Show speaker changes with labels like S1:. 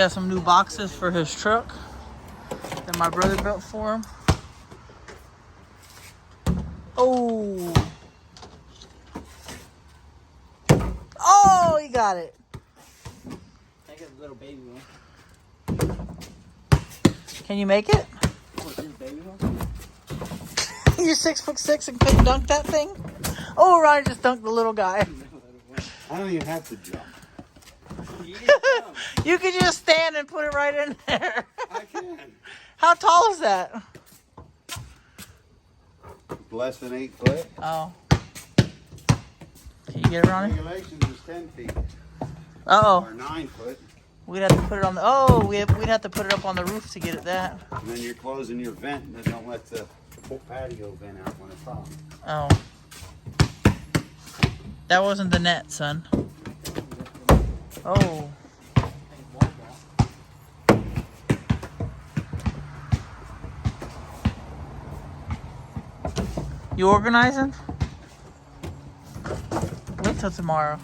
S1: got some new boxes for his truck that my brother built for him. Oh. Oh, he got it.
S2: I got a little baby one.
S1: Can you make it?
S2: What's this baby one?
S1: You're 6'6" and couldn't dunk that thing? Oh, Ryan just dunked the little guy.
S3: I don't even have to jump.
S1: You could just stand and put it right in there.
S3: I can.
S1: How tall is that?
S3: Less than 8 foot.
S1: Oh. Can you get it, Ronnie?
S3: Regulations is 10 feet.
S1: Uh-oh.
S3: Or 9 foot.
S1: We'd have to put it on the... Oh, we'd have to put it up on the roof to get it that.
S3: And then you're closing your vent and then don't let the patio vent out when it's hot.
S1: Oh. That wasn't the net, son. Oh. You organizing? Wait till tomorrow.